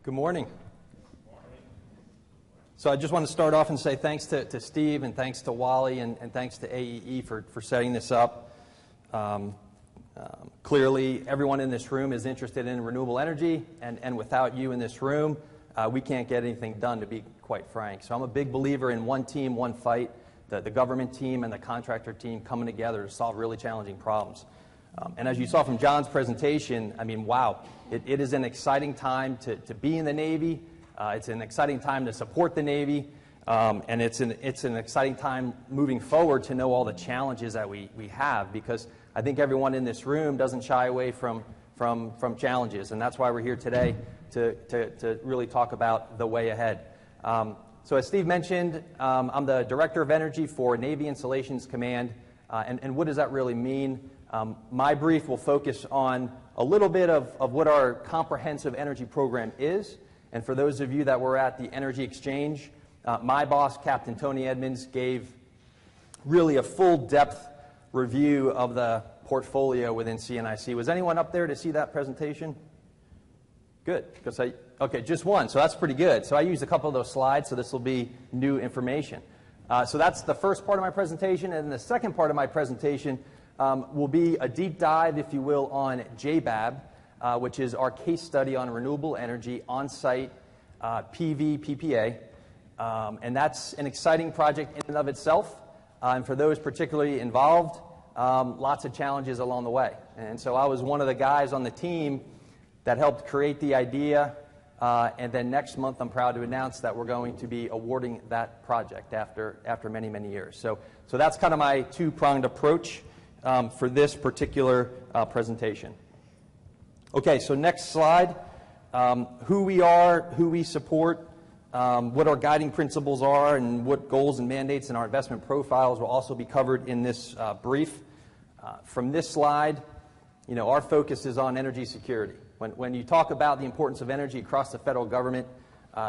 Good morning. So I just want to start off and say thanks to Steve and thanks to Wally and thanks to AEE for setting this up. Clearly, everyone in this room is interested in renewable energy, and without you in this room, we can't get anything done, to be quite frank. So I'm a big believer in one team, one fight, the government team and the contractor team coming together to solve really challenging problems. And as you saw from John's presentation, I mean, wow, it is an exciting time to be in the Navy. It's an exciting time to support the Navy, and it's an exciting time moving forward to know all the challenges that we have, because I think everyone in this room doesn't shy away from challenges, and that's why we're here today to really talk about the way ahead. So as Steve mentioned, I'm the Director of Energy for Navy Installations Command, and what does that really mean? My brief will focus on a little bit of what our comprehensive energy program is. And for those of you that were at the Energy Exchange, my boss, Captain Tony Edmonds, gave really a full-depth review of the portfolio within CNIC. Was anyone up there to see that presentation? Good, because okay, just one, so that's pretty good. So I used a couple of those slides, so this will be new information. So that's the first part of my presentation, and the second part of my presentation will be a deep dive, if you will, on JBAB, which is our case study on renewable energy on-site PV PPA. And that's an exciting project in and of itself. And for those particularly involved, lots of challenges along the way. And so I was one of the guys on the team that helped create the idea. And then next month, I'm proud to announce that we're going to be awarding that project after many, many years. So that's kind of my two-pronged approach for this particular presentation. Okay, so next slide. Who we are, who we support, what our guiding principles are, and what goals and mandates in our investment profiles will also be covered in this brief. From this slide, you know, our focus is on energy security. When you talk about the importance of energy across the federal government,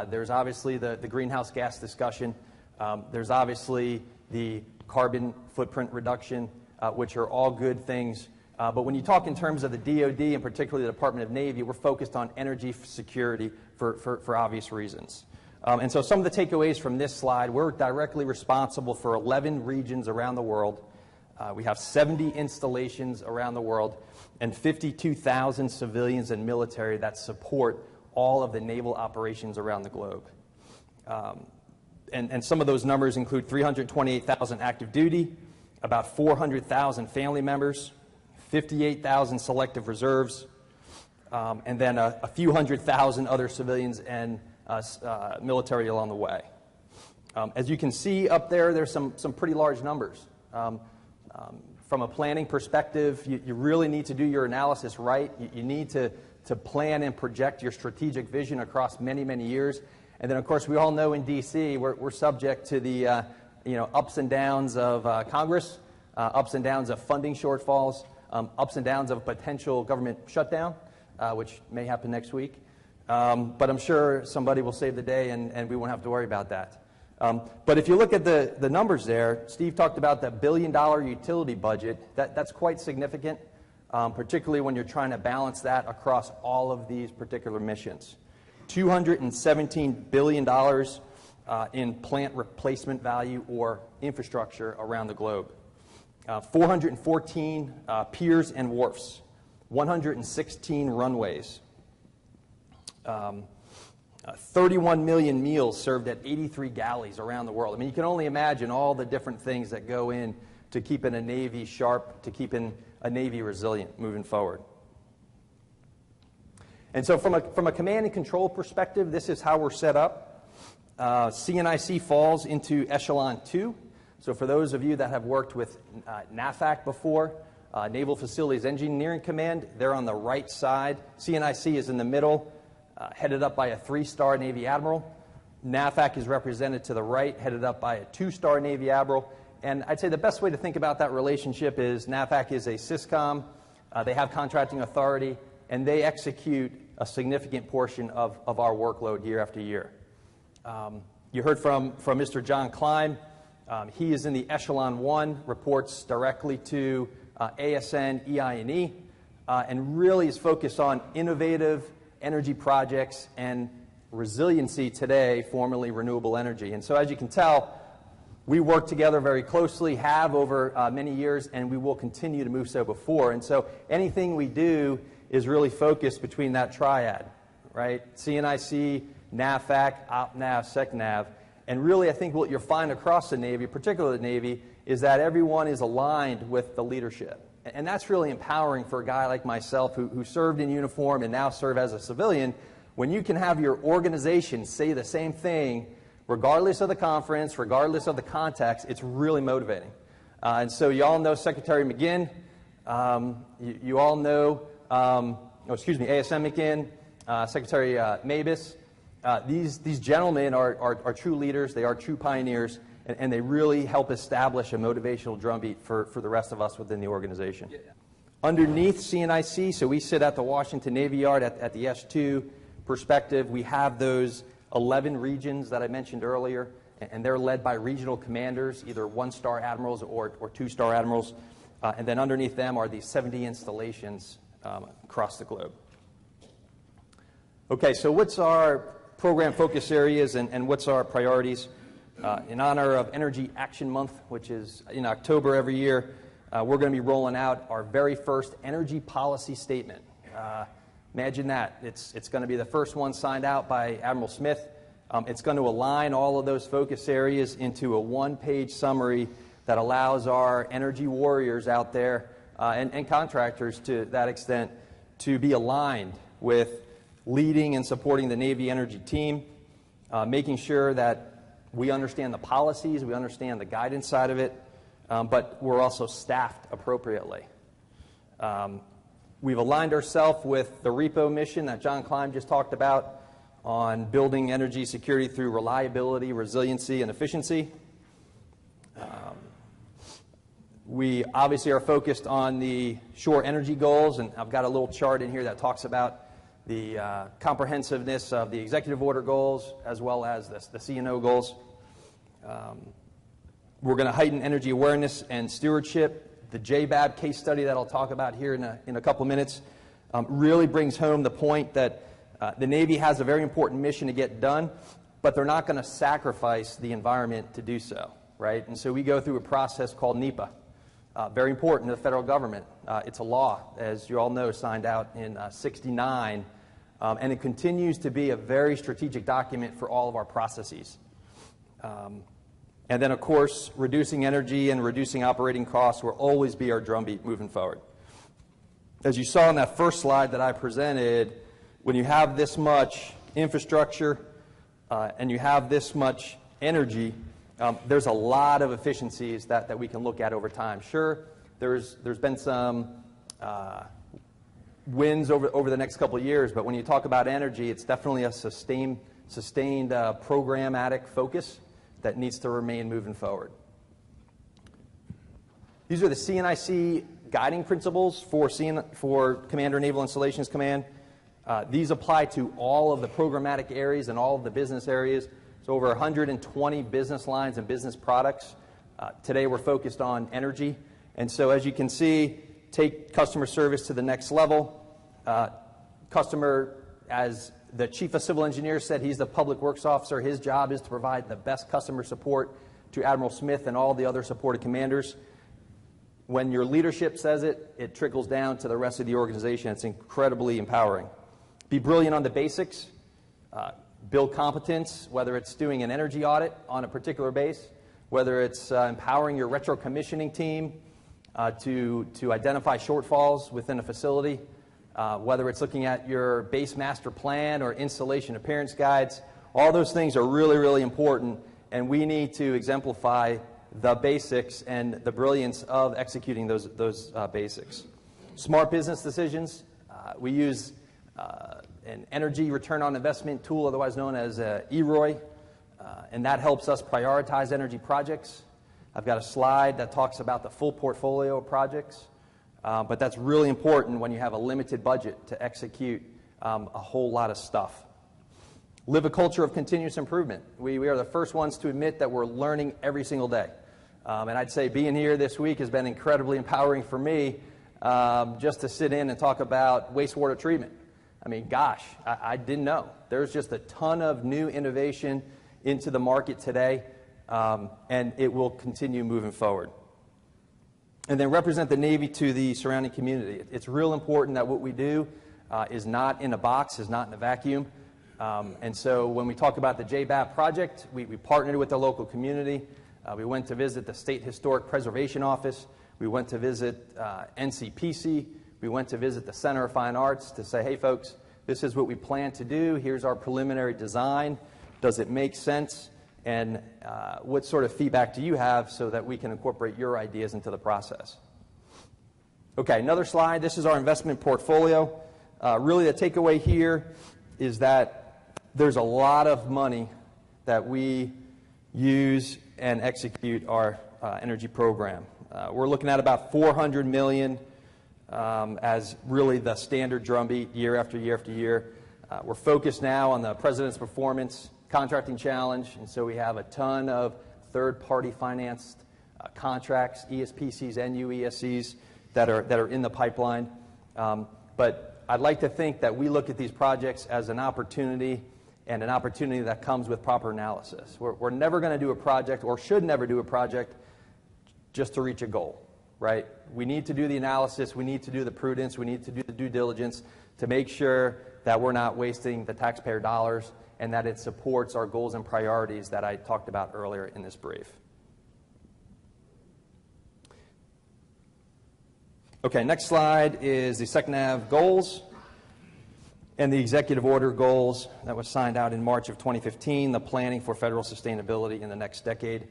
there's obviously the greenhouse gas discussion. There's obviously the carbon footprint reduction, which are all good things. But when you talk in terms of the DoD, and particularly the Department of Navy, we're focused on energy security for obvious reasons. And so some of the takeaways from this slide, we're directly responsible for 11 regions around the world. We have 70 installations around the world and 52,000 civilians and military that support all of the naval operations around the globe. And some of those numbers include 328,000 active duty, about 400,000 family members, 58,000 selective reserves, and then a few 100,000 other civilians and military along the way. As you can see up there, there's some pretty large numbers. From a planning perspective, you really need to do your analysis right. You need to plan and project your strategic vision across many, many years. And then, of course, we all know in D.C. we're subject to the ups and downs of Congress, ups and downs of funding shortfalls, ups and downs of potential government shutdown, which may happen next week. But I'm sure somebody will save the day, and we won't have to worry about that. But if you look at the numbers there, Steve talked about that $1 billion utility budget. That's quite significant, particularly when you're trying to balance that across all of these particular missions. $217 billion in plant replacement value or infrastructure around the globe. 414 piers and wharfs, 116 runways, 31 million meals served at 83 galleys around the world. I mean, you can only imagine all the different things that go in to keeping a Navy sharp, to keeping a Navy resilient moving forward. And so from a command and control perspective, this is how we're set up. CNIC falls into Echelon 2. So for those of you that have worked with NAFAC before, Naval Facilities Engineering Command, they're on the right side. CNIC is in the middle, headed up by a 3-star Navy Admiral. NAFAC is represented to the right, headed up by a 2-star Navy Admiral. And I'd say the best way to think about that relationship is NAFAC is a SysCom, they have contracting authority, and they execute a significant portion of our workload year after year. You heard from Mr. John Klein. He is in the Echelon 1, reports directly to ASN, EI&E, and really is focused on innovative energy projects and Resiliency today, formerly Renewable Energy. And so as you can tell, we work together very closely, have over many years, and we will continue to move so before. And so anything we do is really focused between that triad, right? CNIC, NAVFAC, OpNav, SecNav. And really, I think what you'll find across the Navy, particularly the Navy, is that everyone is aligned with the leadership. And that's really empowering for a guy like myself who served in uniform and now serve as a civilian. When you can have your organization say the same thing, regardless of the conference, regardless of the context, it's really motivating. And so you all know Secretary McGinn. You all know, ASM McGinn, Secretary Mabus. These gentlemen are true leaders. They are true pioneers. And they really help establish a motivational drumbeat for the rest of us within the organization. Yeah. Underneath CNIC, so we sit at the Washington Navy Yard at the S2 perspective. We have those 11 regions that I mentioned earlier, and they're led by regional commanders, either one-star admirals or two-star admirals. And then underneath them are these 70 installations across the globe. Okay, so what's our program focus areas and what's our priorities? In honor of Energy Action Month, which is in October every year, we're going to be rolling out our very first energy policy statement. Imagine that. It's going to be the first one signed out by Admiral Smith. It's going to align all of those focus areas into a one-page summary that allows our energy warriors out there and contractors to that extent to be aligned with leading and supporting the Navy energy team, making sure that we understand the policies, we understand the guidance side of it, but we're also staffed appropriately. We've aligned ourselves with the repo mission that John Klein just talked about on building energy security through reliability, resiliency, and efficiency. We obviously are focused on the shore energy goals, and I've got a little chart in here that talks about the comprehensiveness of the executive order goals as well as the CNO goals. We're going to heighten energy awareness and stewardship. The JBAB case study that I'll talk about here in a couple minutes really brings home the point that the Navy has a very important mission to get done, but they're not going to sacrifice the environment to do so, right? And so we go through a process called NEPA. Very important to the federal government. It's a law, as you all know, signed out in '69, and it continues to be a very strategic document for all of our processes. And then, of course, reducing energy and reducing operating costs will always be our drumbeat moving forward. As you saw on that first slide that I presented, when you have this much infrastructure and you have this much energy, there's a lot of efficiencies that we can look at over time. Sure, there's been some wins over the next couple of years, but when you talk about energy, it's definitely a sustained programmatic focus that needs to remain moving forward. These are the CNIC guiding principles for Commander Naval Installations Command. These apply to all of the programmatic areas and all of the business areas. So over 120 business lines and business products. Today we're focused on energy. And so as you can see, take customer service to the next level. Customer, as the Chief of Civil Engineers said, he's the Public Works Officer. His job is to provide the best customer support to Admiral Smith and all the other supported commanders. When your leadership says it, it trickles down to the rest of the organization. It's incredibly empowering. Be brilliant on the basics. Build competence, whether it's doing an energy audit on a particular base, whether it's empowering your retro commissioning team to identify shortfalls within a facility, whether it's looking at your base master plan or installation appearance guides. All those things are really, really important, and we need to exemplify the basics and the brilliance of executing those basics. Smart business decisions. We use an energy return on investment tool, otherwise known as EROI, and that helps us prioritize energy projects. I've got a slide that talks about the full portfolio of projects, but that's really important when you have a limited budget to execute a whole lot of stuff. Live a culture of continuous improvement. We are the first ones to admit that we're learning every single day. And I'd say being here this week has been incredibly empowering for me just to sit in and talk about wastewater treatment. I mean, gosh, I didn't know. There's just a ton of new innovation into the market today, and it will continue moving forward. And then represent the Navy to the surrounding community. It's real important that what we do is not in a box, is not in a vacuum. And so when we talk about the JBAB project, we partnered with the local community. We went to visit the State Historic Preservation Office. We went to visit NCPC. We went to visit the Center of Fine Arts to say, hey, folks, this is what we plan to do. Here's our preliminary design. Does it make sense? And what sort of feedback do you have so that we can incorporate your ideas into the process? Okay, another slide. This is our investment portfolio. Really, the takeaway here is that there's a lot of money that we use and execute our energy program. We're looking at about $400 million as really the standard drumbeat year after year after year. We're focused now on the President's Performance Contracting Challenge, and so we have a ton of third-party financed contracts, ESPCs and UESCs, that are in the pipeline. But I'd like to think that we look at these projects as an opportunity, and an opportunity that comes with proper analysis. We're never going to do a project, or should never do a project, just to reach a goal, right? We need to do the analysis, we need to do the prudence, we need to do the due diligence to make sure that we're not wasting the taxpayer dollars and that it supports our goals and priorities that I talked about earlier in this brief. Okay, next slide is the SECNAV goals and the executive order goals that was signed out in March of 2015, the planning for federal sustainability in the next decade.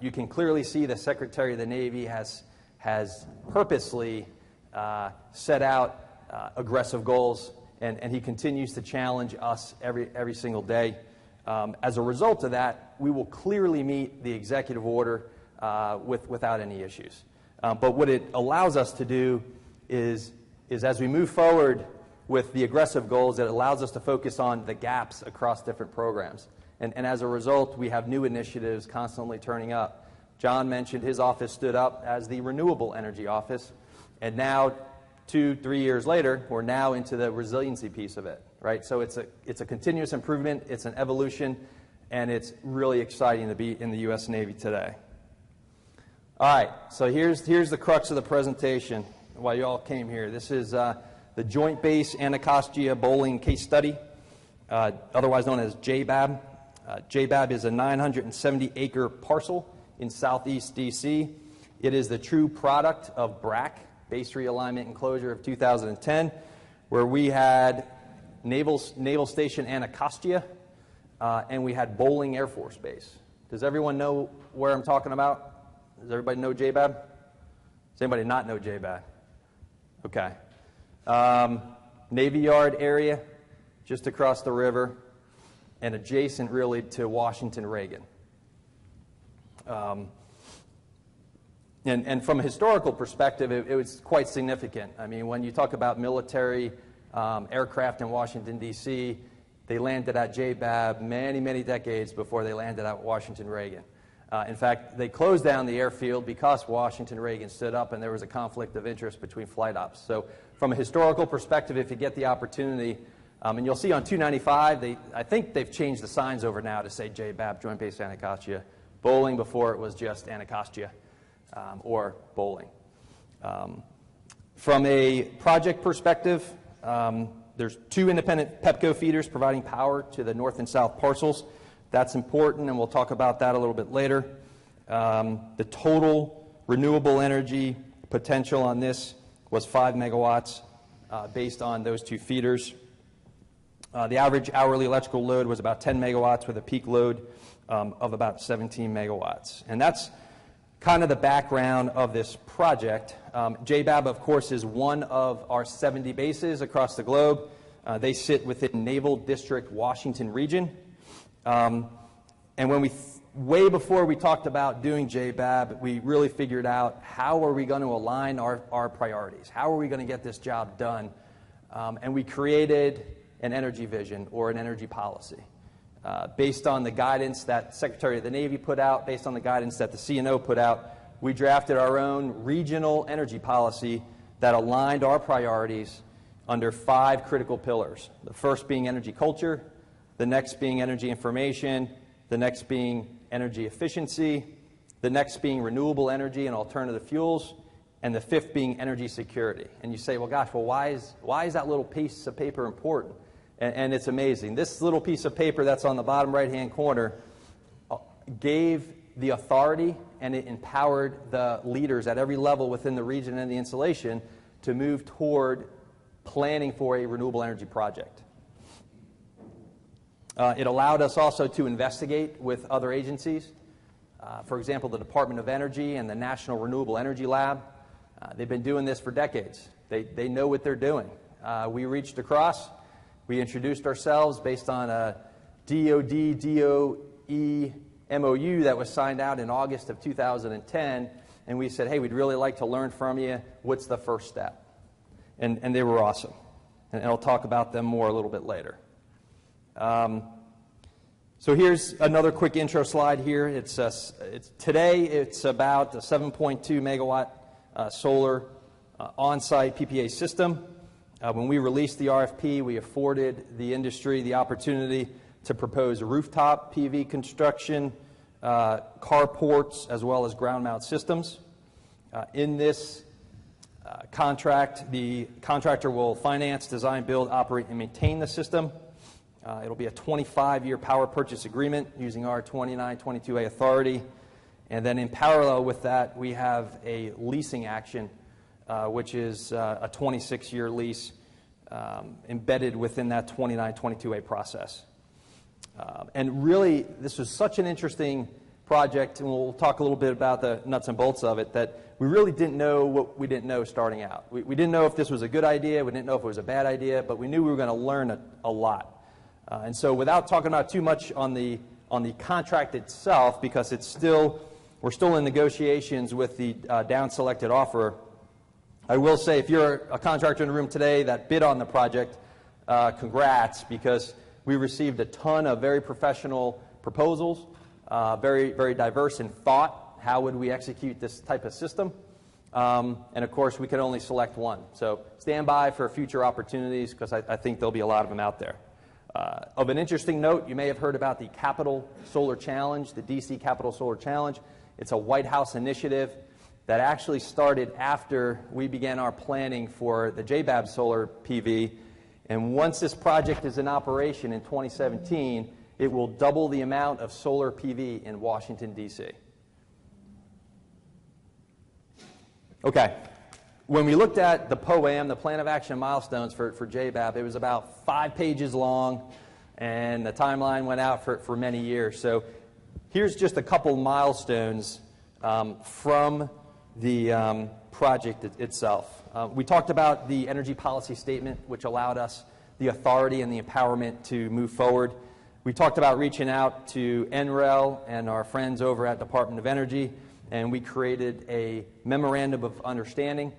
You can clearly see the Secretary of the Navy has purposely set out aggressive goals, and he continues to challenge us every single day. As a result of that, we will clearly meet the executive order without any issues. But what it allows us to do is as we move forward with the aggressive goals, it allows us to focus on the gaps across different programs. And as a result, we have new initiatives constantly turning up. John mentioned his office stood up as the Renewable Energy Office, and now 2-3 years later, we're now into the resiliency piece of it, right? So it's a continuous improvement, it's an evolution, and it's really exciting to be in the U.S. Navy today. All right, so here's the crux of the presentation, why you all came here. This is the Joint Base Anacostia Bowling Case Study, otherwise known as JBAB. JBAB is a 970-acre parcel in southeast D.C. It is the true product of BRAC, Base Realignment and Closure of 2010, where we had Naval Station Anacostia, and we had Bowling Air Force Base. Does everyone know where I'm talking about? Does everybody know JBAB? Does anybody not know JBAB? Okay. Navy Yard area, just across the river, and adjacent really to Washington Reagan. And from a historical perspective, it was quite significant. I mean, when you talk about military aircraft in Washington, D.C., they landed at JBAB many, many decades before they landed at Washington Reagan. In fact, they closed down the airfield because Washington Reagan stood up and there was a conflict of interest between flight ops. So from a historical perspective, if you get the opportunity, and you'll see on 295, I think they've changed the signs over now to say JBAB, Joint Base Anacostia Bowling. Before it was just Anacostia or Bowling. From a project perspective, there's 2 independent PEPCO feeders providing power to the north and south parcels. That's important, and we'll talk about that a little bit later. The total renewable energy potential on this was 5 megawatts based on those 2 feeders. The average hourly electrical load was about 10 megawatts with a peak load of about 17 megawatts. And that's kind of the background of this project. JBAB, of course, is one of our 70 bases across the globe. They sit within Naval District Washington Region. And when way before we talked about doing JBAB, we really figured out how are we going to align our priorities? How are we going to get this job done? And we created an energy vision or an energy policy based on the guidance that Secretary of the Navy put out, based on the guidance that the CNO put out. We drafted our own regional energy policy that aligned our priorities under 5 critical pillars. The first being energy culture, the next being energy information, the next being energy efficiency, the next being renewable energy and alternative fuels, and the 5th being energy security. And you say, well, gosh, well, why is that little piece of paper important? And it's amazing. This little piece of paper that's on the bottom right-hand corner gave the authority and it empowered the leaders at every level within the region and the installation to move toward planning for a renewable energy project. It allowed us also to investigate with other agencies. For example, the Department of Energy and the National Renewable Energy Lab. They've been doing this for decades. They know what they're doing. We reached across. We introduced ourselves based on a DOD-DOE MOU that was signed out in August of 2010, and we said, hey, we'd really like to learn from you. What's the first step? And they were awesome. And I'll talk about them more a little bit later. So here's another quick intro slide here. Today it's about a 7.2 megawatt solar on-site PPA system. When we released the RFP, we afforded the industry the opportunity to propose rooftop PV construction, carports, as well as ground mount systems. In this contract, the contractor will finance, design, build, operate, and maintain the system. It'll be a 25-year power purchase agreement using our 2922A authority. And then in parallel with that, we have a leasing action, which is a 26-year lease embedded within that 2922A process. And really, this was such an interesting project, and we'll talk a little bit about the nuts and bolts of it, that we really didn't know what we didn't know starting out. We didn't know if this was a good idea, we didn't know if it was a bad idea, but we knew we were going to learn a lot. And so without talking about too much on the contract itself, because we're still in negotiations with the down-selected offerer, I will say if you're a contractor in the room today that bid on the project, congrats, because we received a ton of very professional proposals, very, very diverse in thought. How would we execute this type of system? And of course, we could only select one. So stand by for future opportunities, because I think there'll be a lot of them out there. Of an interesting note, you may have heard about the Capital Solar Challenge, the DC Capital Solar Challenge. It's a White House initiative that actually started after we began our planning for the JBAB solar PV. And once this project is in operation in 2017, it will double the amount of solar PV in Washington, D.C. Okay. When we looked at the POAM, the Plan of Action Milestones for JBAB, it was about 5 pages long, and the timeline went out for many years. So here's just a couple milestones from the project itself. We talked about the energy policy statement, which allowed us the authority and the empowerment to move forward. We talked about reaching out to NREL and our friends over at Department of Energy, and we created a memorandum of understanding.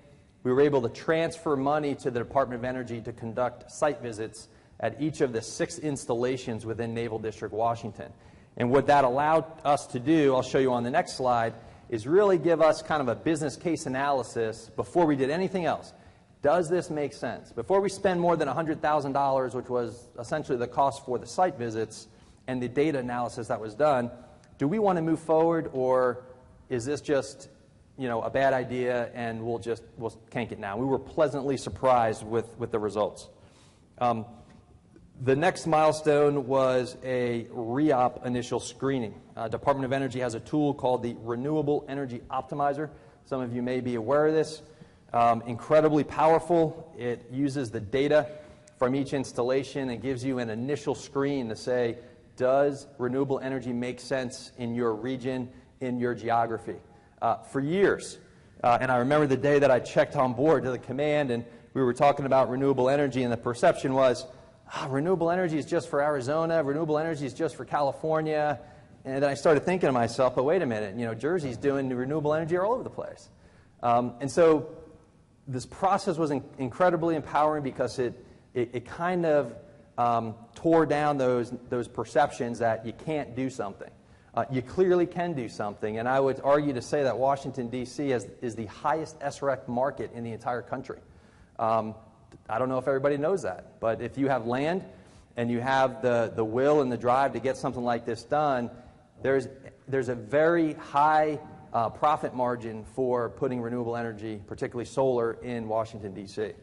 We were able to transfer money to the Department of Energy to conduct site visits at each of the 6 installations within Naval District, Washington. And what that allowed us to do, I'll show you on the next slide, is really give us kind of a business case analysis before we did anything else. Does this make sense? Before we spend more than $100,000, which was essentially the cost for the site visits and the data analysis that was done, do we want to move forward, or is this just a bad idea and we'll cank it now? We were pleasantly surprised with the results. The next milestone was a REOP initial screening. Department of Energy has a tool called the Renewable Energy Optimizer. Some of you may be aware of this. Incredibly powerful. It uses the data from each installation and gives you an initial screen to say, does renewable energy make sense in your region, in your geography? For years, and I remember the day that I checked on board to the command and we were talking about renewable energy, and the perception was, renewable energy is just for Arizona, renewable energy is just for California. And then I started thinking to myself, but wait a minute, Jersey's doing renewable energy all over the place. And so this process was incredibly empowering because it kind of tore down those perceptions that you can't do something. You clearly can do something, and I would argue to say that Washington, D.C. is the highest SREC market in the entire country. I don't know if everybody knows that, but if you have land and you have the will and the drive to get something like this done, there's a very high profit margin for putting renewable energy, particularly solar, in Washington, D.C.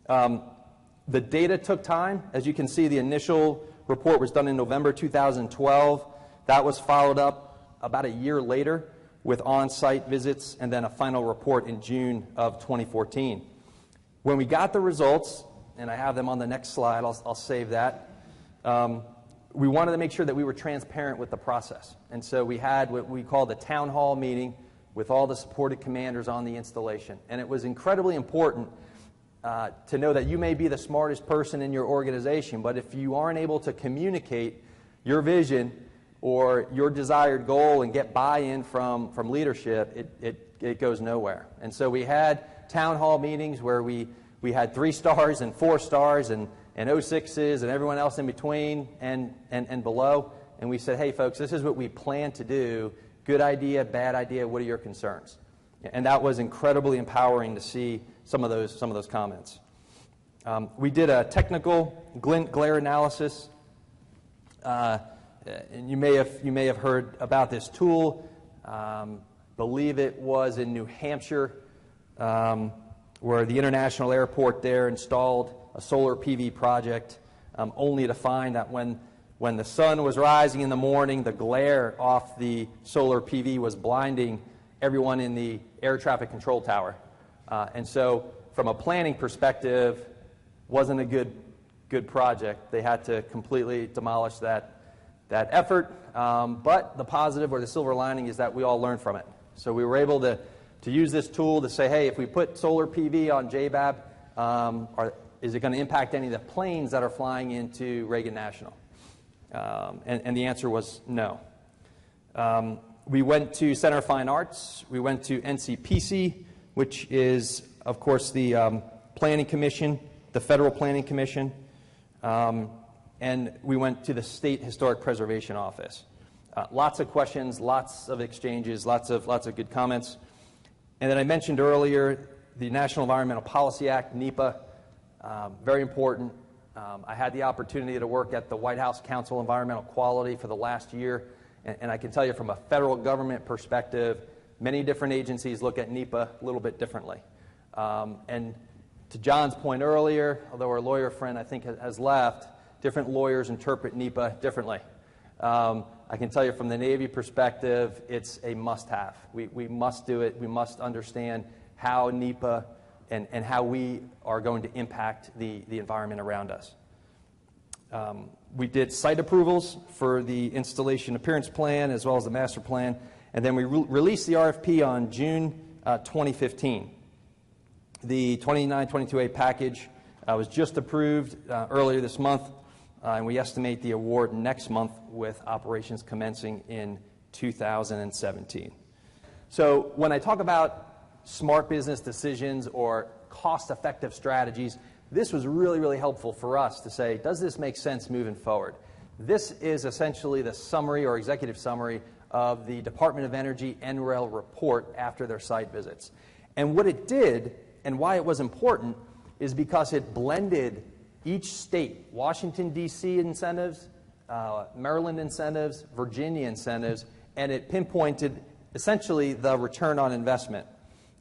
The data took time. As you can see, the initial report was done in November 2012. That was followed up about a year later with on-site visits and then a final report in June of 2014. When we got the results, and I have them on the next slide, I'll save that, we wanted to make sure that we were transparent with the process. And so we had what we called a town hall meeting with all the supported commanders on the installation. And it was incredibly important to know that you may be the smartest person in your organization, but if you aren't able to communicate your vision or your desired goal and get buy-in from leadership, it goes nowhere. And so we had town hall meetings where we had 3 stars and 4 stars and 06s and everyone else in between and below. And we said, hey, folks, this is what we plan to do. Good idea, bad idea, what are your concerns? And that was incredibly empowering to see some of those comments. We did a technical glare analysis. And you may have heard about this tool. Believe it was in New Hampshire, where the international airport there installed a solar PV project, only to find that when the sun was rising in the morning, the glare off the solar PV was blinding everyone in the air traffic control tower. And so from a planning perspective, wasn't a good project. They had to completely demolish that effort. But the positive or the silver lining is that we all learned from it. So we were able to use this tool to say, hey, if we put solar PV on JBAB, is it going to impact any of the planes that are flying into Reagan National? And the answer was no. We went to Center of Fine Arts. We went to NCPC, which is, of course, the Planning Commission, the Federal Planning Commission. And we went to the State Historic Preservation Office. Lots of questions, lots of exchanges, lots of good comments. And then I mentioned earlier the National Environmental Policy Act, NEPA, very important. I had the opportunity to work at the White House Council on Environmental Quality for the last year. And I can tell you from a federal government perspective, many different agencies look at NEPA a little bit differently. And to John's point earlier, although our lawyer friend I think has left, different lawyers interpret NEPA differently. I can tell you from the Navy perspective, it's a must-have. We must do it. We must understand how NEPA and how we are going to impact the environment around us. We did site approvals for the installation appearance plan as well as the master plan, and then we released the RFP on June 2015. The 2922A package was just approved earlier this month, and we estimate the award next month with operations commencing in 2017. So when I talk about smart business decisions or cost-effective strategies, this was really, really helpful for us to say, does this make sense moving forward? This is essentially the summary or executive summary of the Department of Energy NREL report after their site visits. And what it did, and why it was important, is because it blended each state, Washington, D.C. incentives, Maryland incentives, Virginia incentives, and it pinpointed essentially the return on investment.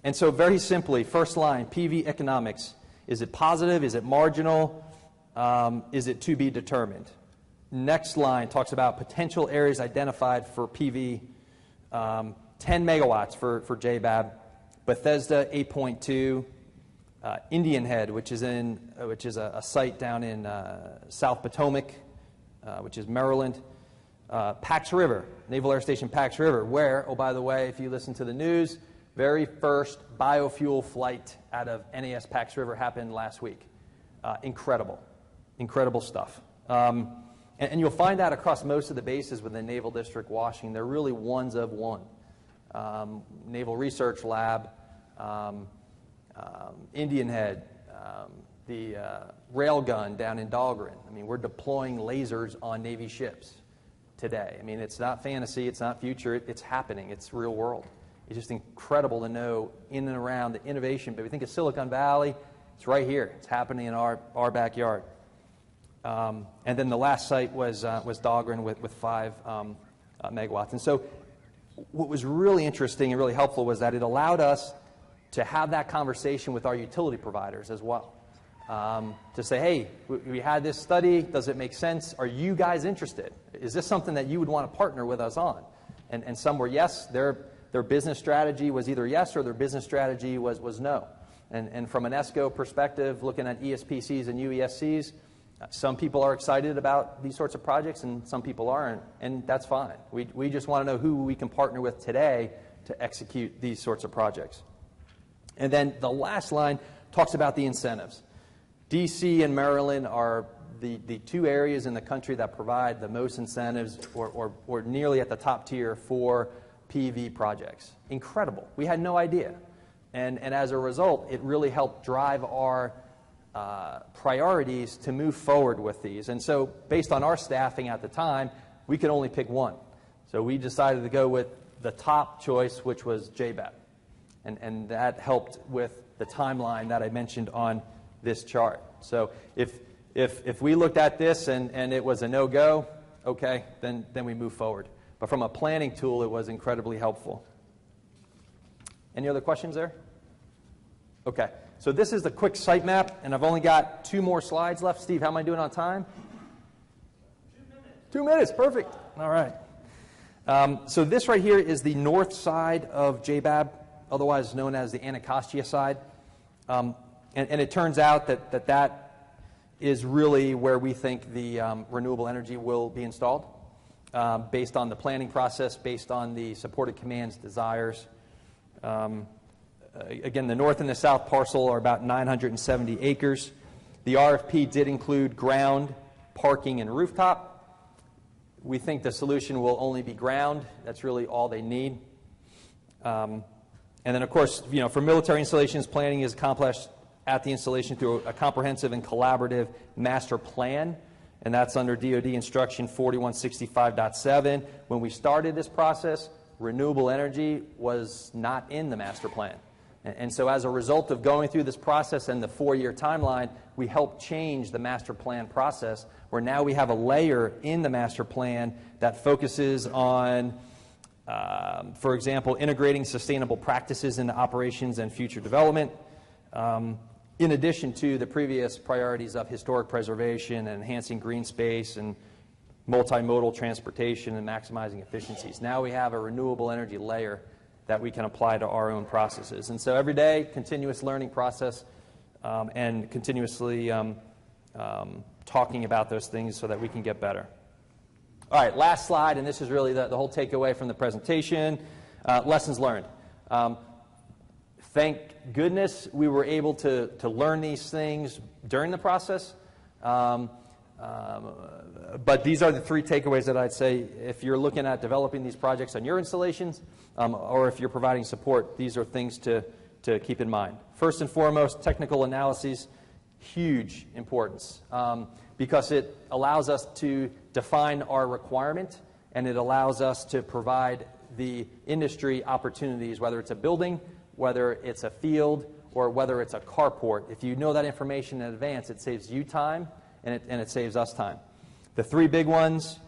And so very simply, first line, PV economics. Is it positive? Is it marginal? Is it to be determined? Next line talks about potential areas identified for PV, 10 megawatts for JBAB, Bethesda 8.2, Indian Head, which is a site down in South Potomac, which is Maryland, Pax River, Naval Air Station Pax River, where, oh, by the way, if you listen to the news, very first biofuel flight out of NAS Pax River happened last week. Incredible stuff. And you'll find that across most of the bases within Naval District Washington. They're really ones of one. Naval Research Lab, Indian Head, the railgun down in Dahlgren. I mean, we're deploying lasers on Navy ships today. I mean, it's not fantasy, it's not future, it's happening, it's real world. It's just incredible to know in and around the innovation. But we think of Silicon Valley, It's right here. It's happening in our backyard. And then the last site was Dahlgren with 5 megawatts. And so what was really interesting and really helpful was that it allowed us to have that conversation with our utility providers as well. To say, hey, we had this study. Does it make sense? Are you guys interested? Is this something that you would want to partner with us on? And some were yes. Their business strategy was either yes or their business strategy was no. And from an ESCO perspective, looking at ESPCs and UESCs, some people are excited about these sorts of projects and some people aren't, and that's fine. We just want to know who we can partner with today to execute these sorts of projects. And then the last line talks about the incentives. D.C. and Maryland are the 2 areas in the country that provide the most incentives or nearly at the top tier for PV projects. Incredible. We had no idea. And as a result, it really helped drive our priorities to move forward with these. And so based on our staffing at the time, we could only pick one. So we decided to go with the top choice, which was JBAP. And that helped with the timeline that I mentioned on this chart. So if we looked at this and it was a no-go, okay, then we move forward. But from a planning tool, it was incredibly helpful. Any other questions there? Okay. So this is the quick site map, and I've only got 2 more slides left. Steve, how am I doing on time? 2 minutes. 2 minutes, perfect. All right. So this right here is the north side of JBAB, otherwise known as the Anacostia side. And it turns out that is really where we think the renewable energy will be installed, based on the planning process, based on the supported command's desires. Again, the north and the south parcel are about 970 acres. The RFP did include ground, parking, and rooftop. We think the solution will only be ground. That's really all they need. And then, of course, for military installations, planning is accomplished at the installation through a comprehensive and collaborative master plan, and that's under DoD Instruction 4165.7. When we started this process, renewable energy was not in the master plan. And so as a result of going through this process and the 4-year timeline, we helped change the master plan process, where now we have a layer in the master plan that focuses on, for example, integrating sustainable practices into operations and future development, in addition to the previous priorities of historic preservation and enhancing green space and multimodal transportation and maximizing efficiencies. Now we have a renewable energy layer that we can apply to our own processes. And so every day, continuous learning process and continuously talking about those things so that we can get better. All right, last slide, and this is really the whole takeaway from the presentation, lessons learned. Thank goodness we were able to learn these things during the process. But these are the 3 takeaways that I'd say if you're looking at developing these projects on your installations, or if you're providing support, these are things to keep in mind. First and foremost, technical analyses, huge importance, because it allows us to define our requirement, and it allows us to provide the industry opportunities, whether it's a building, whether it's a field, or whether it's a carport. If you know that information in advance, it saves you time, and it saves us time. The 3 big ones,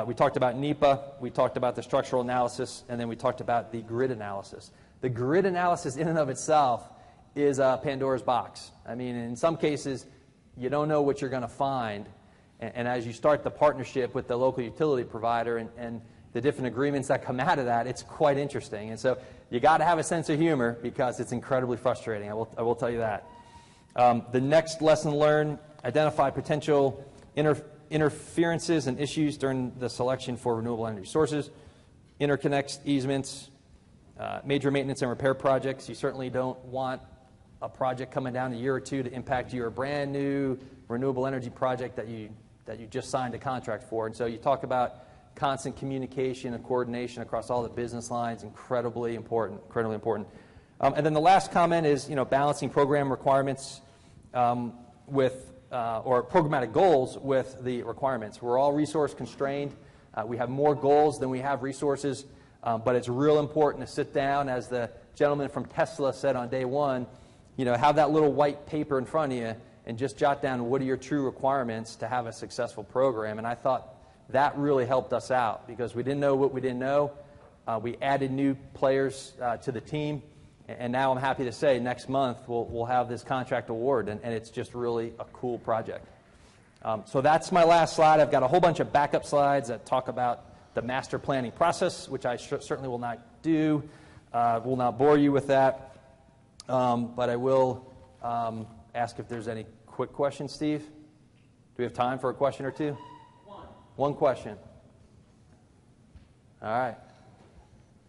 we talked about NEPA, we talked about the structural analysis, and then we talked about the grid analysis. The grid analysis in and of itself is a Pandora's box. I mean, in some cases, you don't know what you're going to find, and as you start the partnership with the local utility provider and the different agreements that come out of that, it's quite interesting. And so you got to have a sense of humor because it's incredibly frustrating. I will tell you that. The next lesson learned, identify potential interferences and issues during the selection for renewable energy sources, interconnects, easements, major maintenance and repair projects. You certainly don't want a project coming down a year or 2 to impact your brand new renewable energy project that you just signed a contract for. And so you talk about constant communication and coordination across all the business lines, incredibly important, incredibly important. And then the last comment is, balancing program requirements with or programmatic goals with the requirements. We're all resource constrained. We have more goals than we have resources, but it's real important to sit down, as the gentleman from Tesla said on day 1, have that little white paper in front of you and just jot down what are your true requirements to have a successful program. And I thought that really helped us out because we didn't know what we didn't know. We added new players to the team. And now I'm happy to say next month we'll have this contract award, and it's just really a cool project. So that's my last slide. I've got a whole bunch of backup slides that talk about the master planning process, which I certainly will not do. Will not bore you with that. But I will ask if there's any quick questions, Steve. Do we have time for a question or two? One question. All right.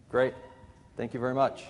Great. Thank you very much.